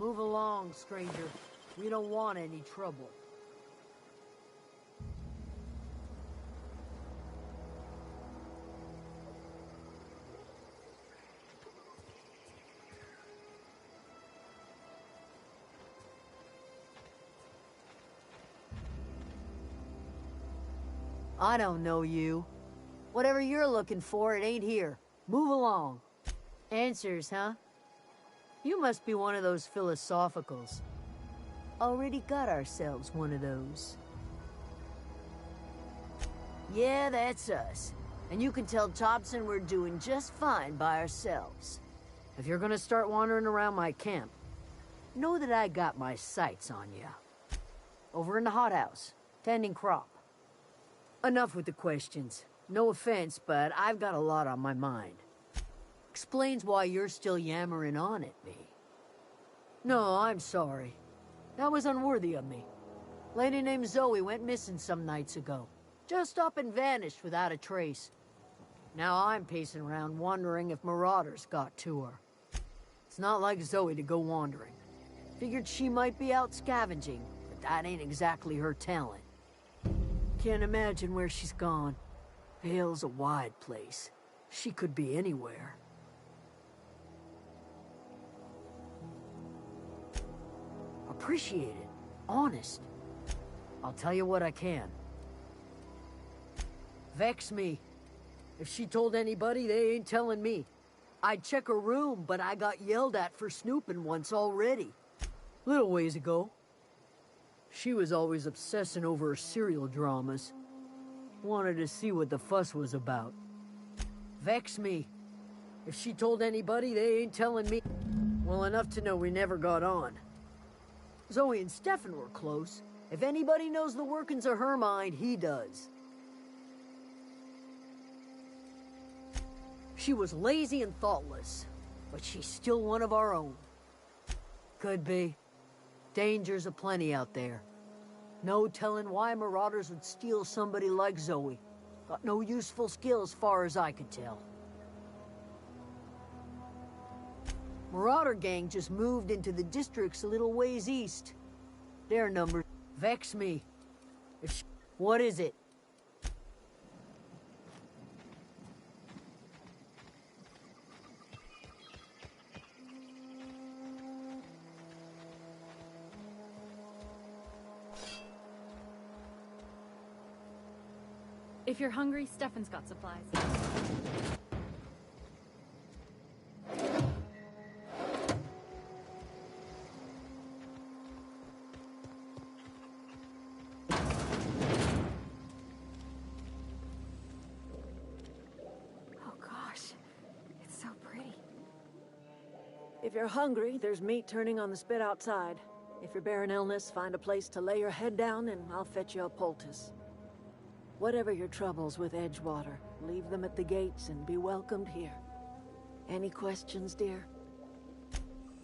Move along, stranger. We don't want any trouble. I don't know you. Whatever you're looking for, it ain't here. Move along. Answers, huh? You must be one of those philosophicals. Already got ourselves one of those. Yeah, that's us. And you can tell Thompson we're doing just fine by ourselves. If you're gonna start wandering around my camp, know that I got my sights on you. Over in the hothouse, tending crop. Enough with the questions. No offense, but I've got a lot on my mind. Explains why you're still yammering on at me. No, I'm sorry. That was unworthy of me. Lady named Zoe went missing some nights ago. Just up and vanished without a trace. Now I'm pacing around wondering if marauders got to her. It's not like Zoe to go wandering. Figured she might be out scavenging, but that ain't exactly her talent. Can't imagine where she's gone. Hell's a wide place. She could be anywhere. Appreciate it. Honest. I'll tell you what I can. Vex me. If she told anybody, they ain't telling me. I'd check her room, but I got yelled at for snooping once already. Little ways ago. She was always obsessing over her serial dramas. Wanted to see what the fuss was about. Vex me. If she told anybody, they ain't telling me. Well, enough to know we never got on. Zoe and Stefan were close. If anybody knows the workings of her mind, he does. She was lazy and thoughtless, but she's still one of our own. Could be. Dangers aplenty out there. No telling why marauders would steal somebody like Zoe. Got no useful skill as far as I could tell. Marauder gang just moved into the districts a little ways east. Their numbers vex me. What is it? If you're hungry, Stefan's got supplies. Oh gosh, it's so pretty. If you're hungry, there's meat turning on the spit outside. If you're bearing illness, find a place to lay your head down and I'll fetch you a poultice. Whatever your troubles with Edgewater, leave them at the gates and be welcomed here. Any questions, dear?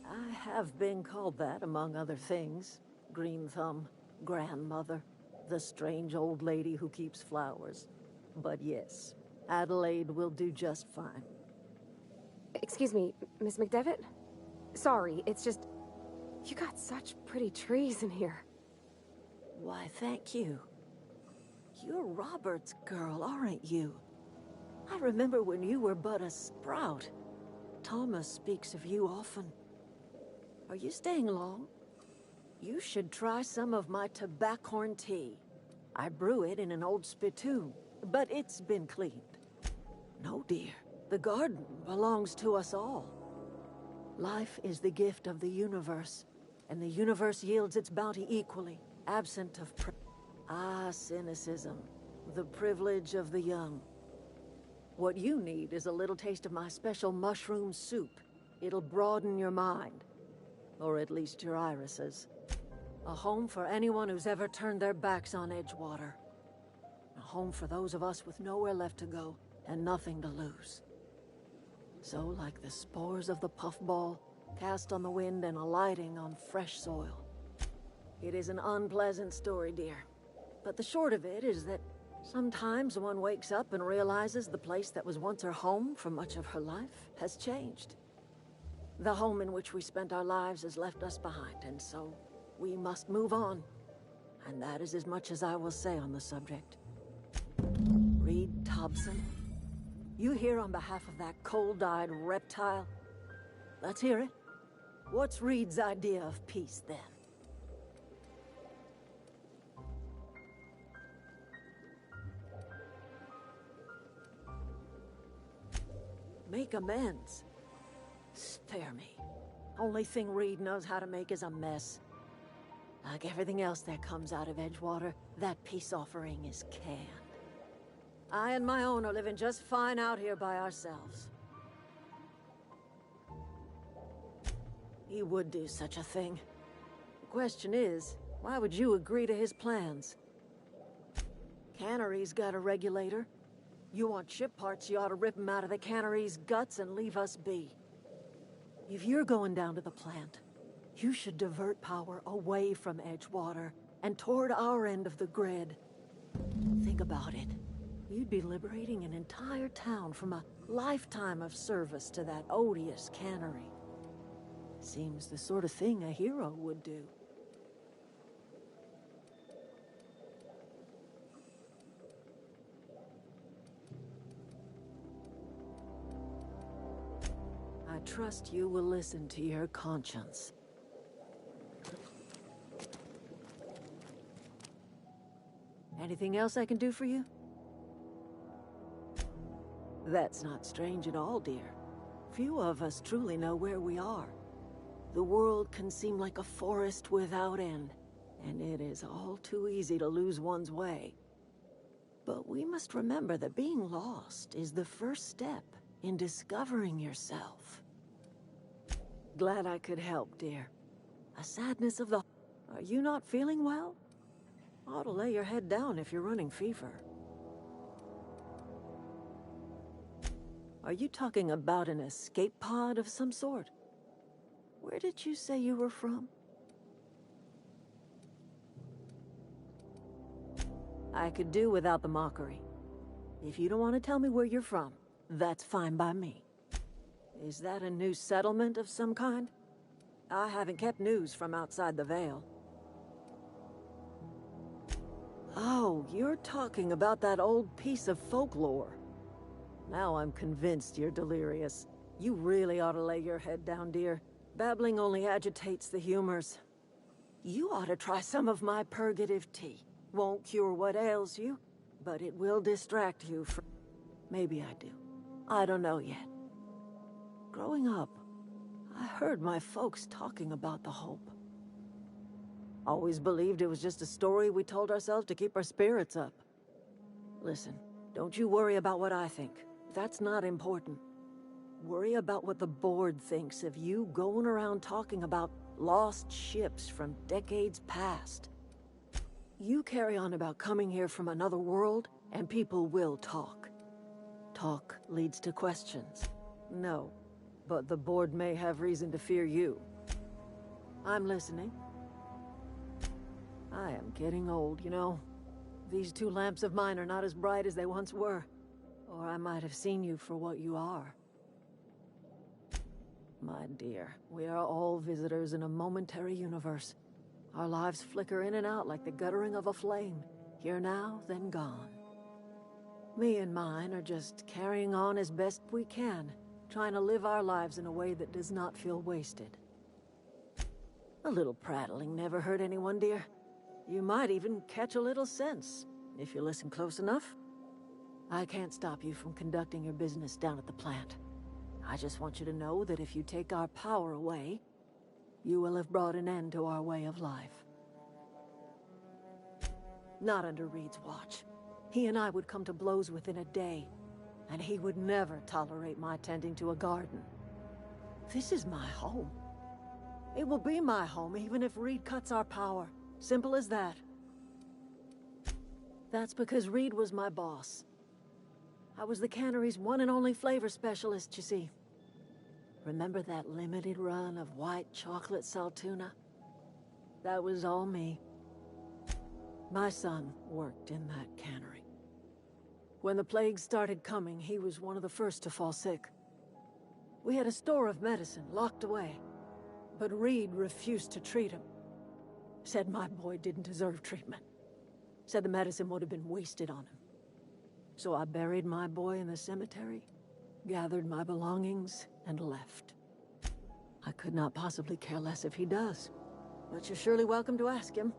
I have been called that, among other things. Green Thumb, grandmother, the strange old lady who keeps flowers. But yes, Adelaide will do just fine. Excuse me, Miss McDevitt? Sorry, it's just... You got such pretty trees in here. Why, thank you. You're Robert's girl, aren't you? I remember when you were but a sprout. Thomas speaks of you often. Are you staying long? You should try some of my tobaccorn tea. I brew it in an old spittoon, but it's been cleaned. No, dear. The garden belongs to us all. Life is the gift of the universe, and the universe yields its bounty equally, absent of cynicism. The privilege of the young. What you need is a little taste of my special mushroom soup. It'll broaden your mind. Or at least your irises. A home for anyone who's ever turned their backs on Edgewater. A home for those of us with nowhere left to go and nothing to lose. So like the spores of the puffball, cast on the wind and alighting on fresh soil. It is an unpleasant story, dear. But the short of it is that sometimes one wakes up and realizes the place that was once her home for much of her life has changed. The home in which we spent our lives has left us behind, and so we must move on. And that is as much as I will say on the subject. Reed Thompson, you here on behalf of that cold-eyed reptile? Let's hear it. What's Reed's idea of peace, then? Make amends. Spare me. Only thing Reed knows how to make is a mess. Like everything else that comes out of Edgewater, that peace offering is canned. I and my own are living just fine out here by ourselves. He would do such a thing. The question is, why would you agree to his plans? Cannery's got a regulator. You want ship parts, you ought to rip him out of the cannery's guts and leave us be. If you're going down to the plant, you should divert power away from Edgewater and toward our end of the grid. Think about it. You'd be liberating an entire town from a lifetime of service to that odious cannery. Seems the sort of thing a hero would do. I trust you will listen to your conscience. Anything else I can do for you? That's not strange at all, dear. Few of us truly know where we are. The world can seem like a forest without end, and it is all too easy to lose one's way. But we must remember that being lost is the first step in discovering yourself. Glad I could help, dear. A sadness of the... Are you not feeling well? Ought to lay your head down if you're running fever. Are you talking about an escape pod of some sort? Where did you say you were from? I could do without the mockery. If you don't want to tell me where you're from, that's fine by me. Is that a new settlement of some kind? I haven't kept news from outside the Veil. Oh, you're talking about that old piece of folklore. Now I'm convinced you're delirious. You really ought to lay your head down, dear. Babbling only agitates the humors. You ought to try some of my purgative tea. Won't cure what ails you, but it will distract you from... Maybe I do. I don't know yet. Growing up, I heard my folks talking about the Hope. Always believed it was just a story we told ourselves to keep our spirits up. Listen, don't you worry about what I think. That's not important. Worry about what the board thinks of you going around talking about lost ships from decades past. You carry on about coming here from another world, and people will talk. Talk leads to questions. No, but the board may have reason to fear you. I'm listening. I am getting old, you know. These two lamps of mine are not as bright as they once were. Or I might have seen you for what you are. My dear, we are all visitors in a momentary universe. Our lives flicker in and out like the guttering of a flame. Here now, then gone. Me and mine are just carrying on as best we can, trying to live our lives in a way that does not feel wasted. A little prattling never hurt anyone, dear. You might even catch a little sense, if you listen close enough. I can't stop you from conducting your business down at the plant. I just want you to know that if you take our power away, you will have brought an end to our way of life. Not under Reed's watch. He and I would come to blows within a day, and he would never tolerate my tending to a garden. This is my home. It will be my home even if Reed cuts our power. Simple as that. That's because Reed was my boss. I was the cannery's one and only flavor specialist, you see. Remember that limited run of white chocolate saltuna? That was all me. My son worked in that cannery. When the plague started coming, he was one of the first to fall sick. We had a store of medicine locked away, but Reed refused to treat him. Said my boy didn't deserve treatment. Said the medicine would have been wasted on him. So I buried my boy in the cemetery, gathered my belongings, and left. I could not possibly care less if he does, but you're surely welcome to ask him.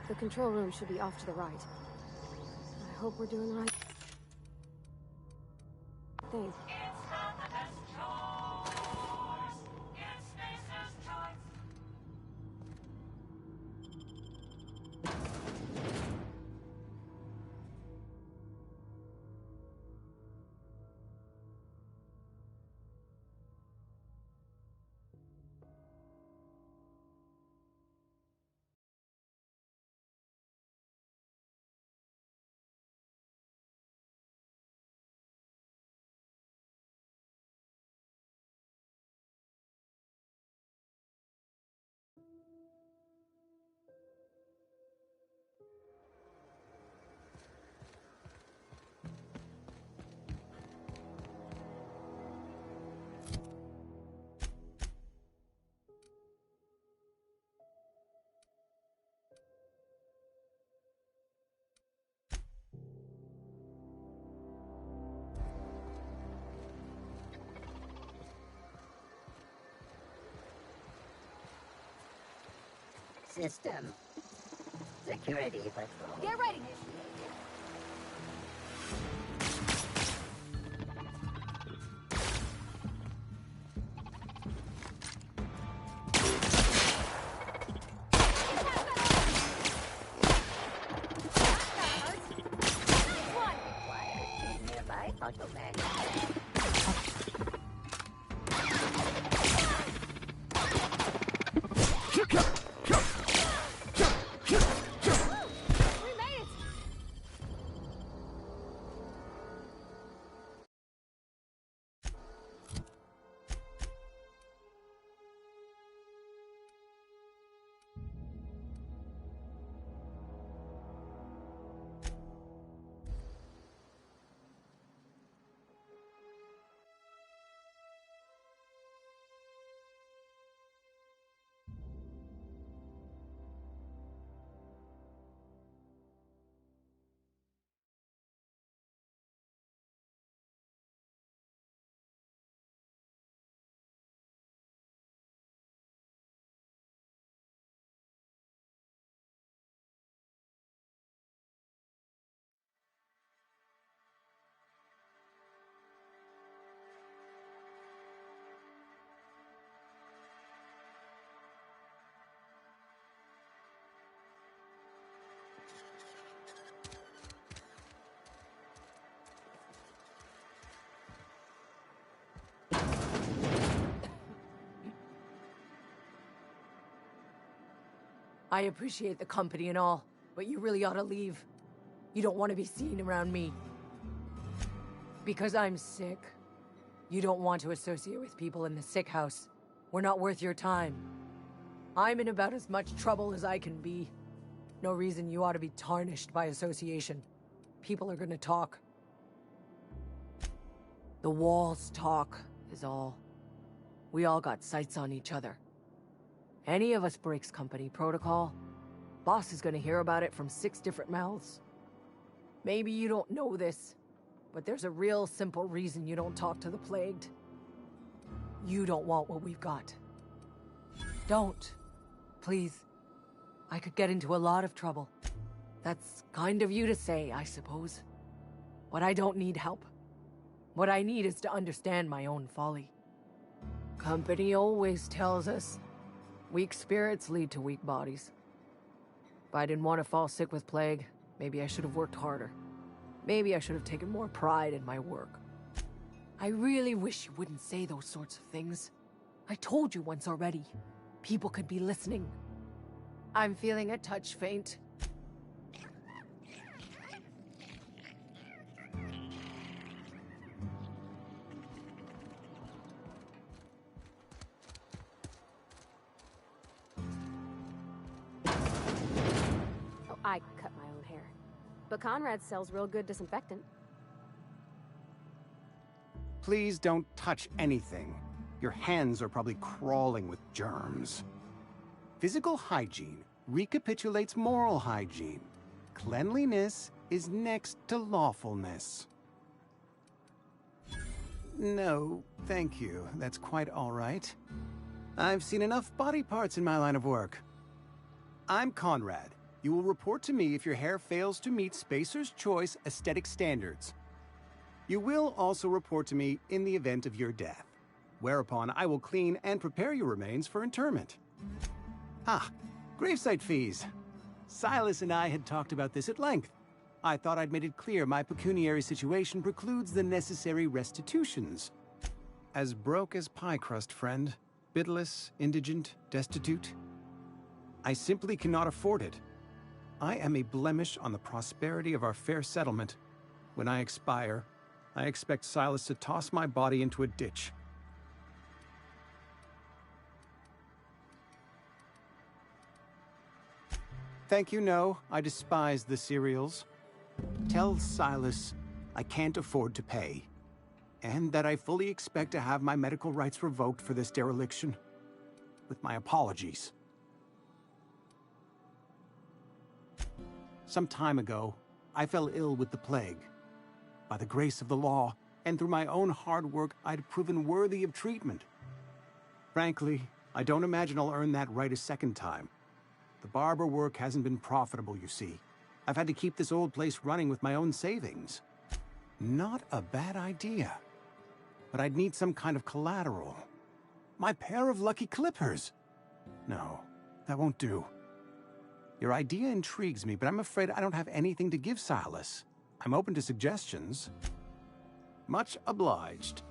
The control room should be off to the right. I hope we're doing the right thing. System. Security patrol. Get ready! Nearby automatic. I appreciate the company and all, but you really ought to leave. You don't want to be seen around me. Because I'm sick. You don't want to associate with people in the sick house. We're not worth your time. I'm in about as much trouble as I can be. No reason you ought to be tarnished by association. People are gonna talk. The walls talk, is all. We all got sights on each other. Any of us breaks company protocol, boss is gonna hear about it from 6 different mouths. Maybe you don't know this, but there's a real simple reason you don't talk to the plagued. You don't want what we've got. Don't. Please. I could get into a lot of trouble. That's kind of you to say, I suppose. But I don't need help. What I need is to understand my own folly. Company always tells us weak spirits lead to weak bodies. If I didn't want to fall sick with plague, maybe I should have worked harder. Maybe I should have taken more pride in my work. I really wish you wouldn't say those sorts of things. I told you once already. People could be listening. I'm feeling a touch faint. Oh, I cut my own hair. But Conrad sells real good disinfectant. Please don't touch anything. Your hands are probably crawling with germs. Physical hygiene recapitulates moral hygiene. Cleanliness is next to lawfulness. No, thank you. That's quite all right. I've seen enough body parts in my line of work. I'm Conrad. You will report to me if your hair fails to meet Spacer's Choice aesthetic standards. You will also report to me in the event of your death, whereupon I will clean and prepare your remains for interment. Ah, gravesite fees. Silas and I had talked about this at length. I thought I'd made it clear my pecuniary situation precludes the necessary restitutions. As broke as pie crust, friend. Bidless, indigent, destitute. I simply cannot afford it. I am a blemish on the prosperity of our fair settlement. When I expire, I expect Silas to toss my body into a ditch. Thank you, no. I despise the cereals. Tell Silas I can't afford to pay, and that I fully expect to have my medical rights revoked for this dereliction. With my apologies. Some time ago, I fell ill with the plague. By the grace of the law, and through my own hard work, I'd proven worthy of treatment. Frankly, I don't imagine I'll earn that right a second time. The barber work hasn't been profitable, you see. I've had to keep this old place running with my own savings. Not a bad idea. But I'd need some kind of collateral. My pair of lucky clippers! No, that won't do. Your idea intrigues me, but I'm afraid I don't have anything to give Silas. I'm open to suggestions. Much obliged.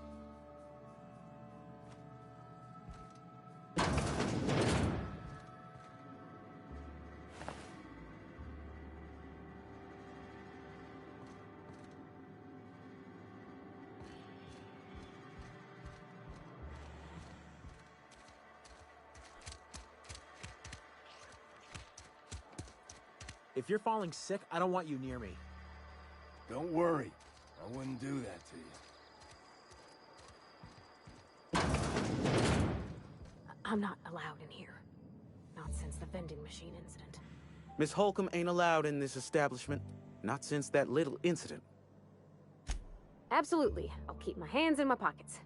If you're falling sick, I don't want you near me. Don't worry. I wouldn't do that to you. I'm not allowed in here. Not since the vending machine incident. Miss Holcomb ain't allowed in this establishment. Not since that little incident. Absolutely. I'll keep my hands in my pockets.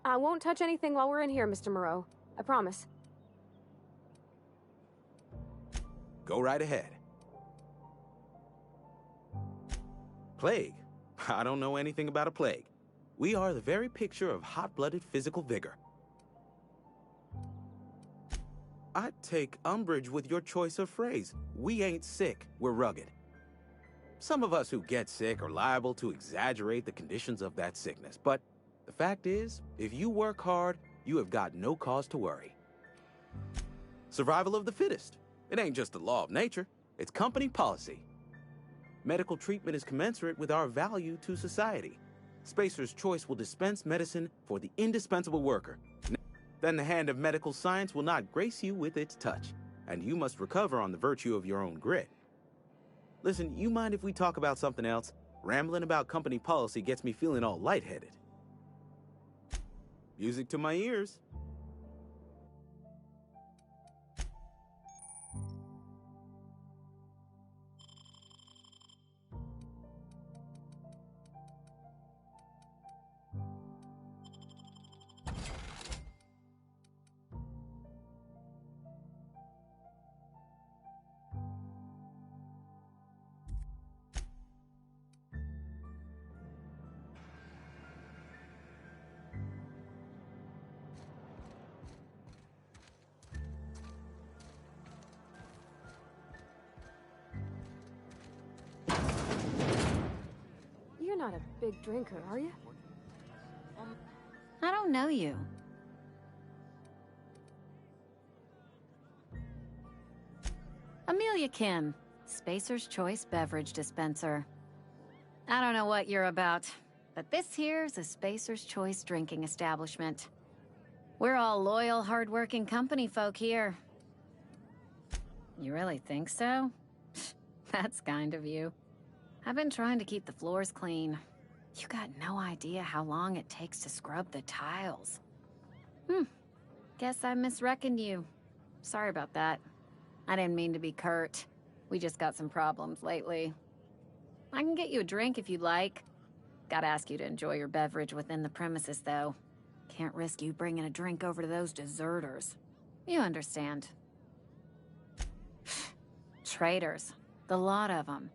I won't touch anything while we're in here, Mr. Moreau. I promise. Go right ahead. Plague? I don't know anything about a plague. We are the very picture of hot-blooded physical vigor. I take umbrage with your choice of phrase. We ain't sick, we're rugged. Some of us who get sick are liable to exaggerate the conditions of that sickness, but the fact is, if you work hard, you have got no cause to worry. Survival of the fittest. It ain't just the law of nature, it's company policy. Medical treatment is commensurate with our value to society. Spacer's Choice will dispense medicine for the indispensable worker. Then the hand of medical science will not grace you with its touch, and you must recover on the virtue of your own grit. Listen, you mind if we talk about something else? Rambling about company policy gets me feeling all lightheaded. Music to my ears. You're not a big drinker, are you? I don't know you. Amelia Kim, Spacer's Choice Beverage Dispenser. I don't know what you're about, but this here's a Spacer's Choice drinking establishment. We're all loyal, hard-working company folk here. You really think so? That's kind of you. I've been trying to keep the floors clean. You got no idea how long it takes to scrub the tiles. Guess I misreckoned you. Sorry about that. I didn't mean to be curt. We just got some problems lately. I can get you a drink if you'd like. Gotta ask you to enjoy your beverage within the premises, though. Can't risk you bringing a drink over to those deserters. You understand. Traitors. The lot of them.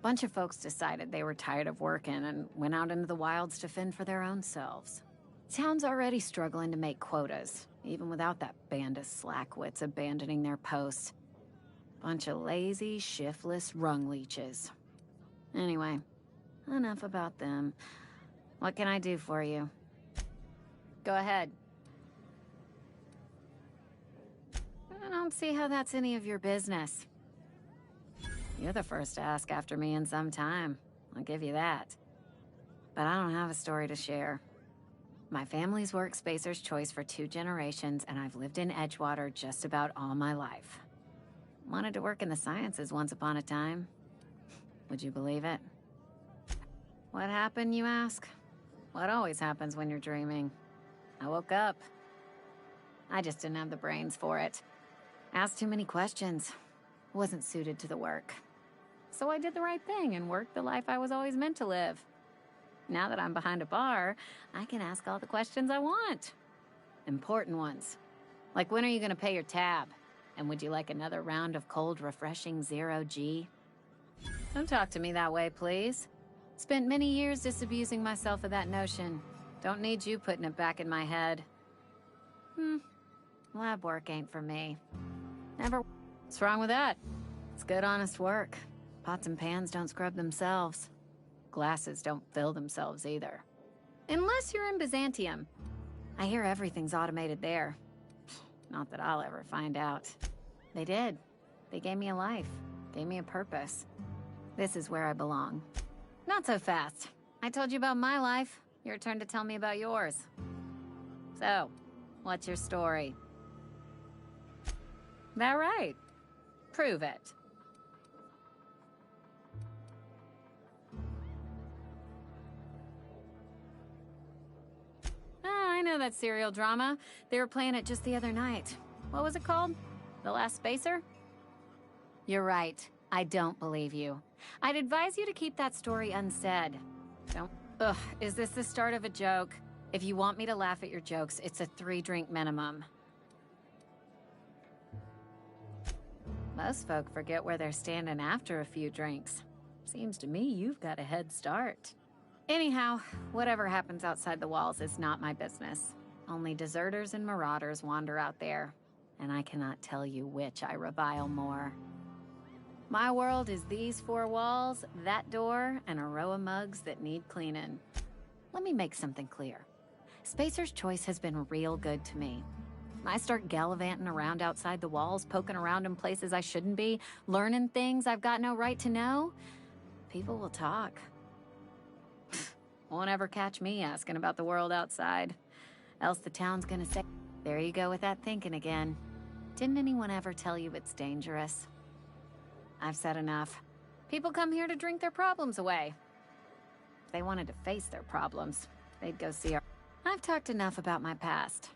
Bunch of folks decided they were tired of working and went out into the wilds to fend for their own selves. Town's already struggling to make quotas, even without that band of slackwits abandoning their posts. Bunch of lazy, shiftless rung leeches. Anyway, enough about them. What can I do for you? Go ahead. I don't see how that's any of your business. You're the first to ask after me in some time. I'll give you that. But I don't have a story to share. My family's worked Spacer's Choice for 2 generations, and I've lived in Edgewater just about all my life. Wanted to work in the sciences once upon a time. Would you believe it? What happened, you ask? What always happens when you're dreaming? I woke up. I just didn't have the brains for it. Asked too many questions. Wasn't suited to the work. So I did the right thing and worked the life I was always meant to live. Now that I'm behind a bar, I can ask all the questions I want. Important ones. Like, when are you gonna pay your tab? And would you like another round of cold, refreshing 0G? Don't talk to me that way, please. Spent many years disabusing myself of that notion. Don't need you putting it back in my head. Lab work ain't for me. Never. What's wrong with that? It's good, honest work. Pots and pans don't scrub themselves. Glasses don't fill themselves either. Unless you're in Byzantium. I hear everything's automated there. Not that I'll ever find out. They did. They gave me a life. Gave me a purpose. This is where I belong. Not so fast. I told you about my life. Your turn to tell me about yours. So, what's your story? That right? Prove it. I know that serial drama. They were playing it just the other night. What was it called? The Last Spacer? You're right. I don't believe you. I'd advise you to keep that story unsaid. Don't... Ugh, is this the start of a joke? If you want me to laugh at your jokes, it's a 3-drink minimum. Most folk forget where they're standing after a few drinks. Seems to me you've got a head start. Anyhow, whatever happens outside the walls is not my business. Only deserters and marauders wander out there, and I cannot tell you which I revile more. My world is these 4 walls, that door, and a row of mugs that need cleaning. Let me make something clear. Spacer's Choice has been real good to me. I start gallivanting around outside the walls, poking around in places I shouldn't be, learning things I've got no right to know, people will talk. Won't ever catch me asking about the world outside. Else the town's gonna say, there you go with that thinking again. Didn't anyone ever tell you it's dangerous? I've said enough. People come here to drink their problems away. If they wanted to face their problems, they'd go see our... I've talked enough about my past.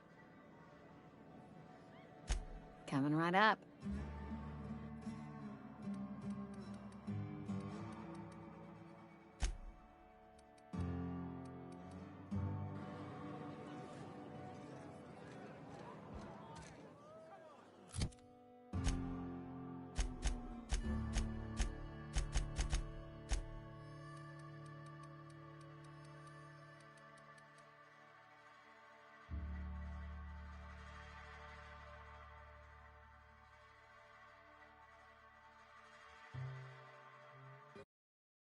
Coming right up.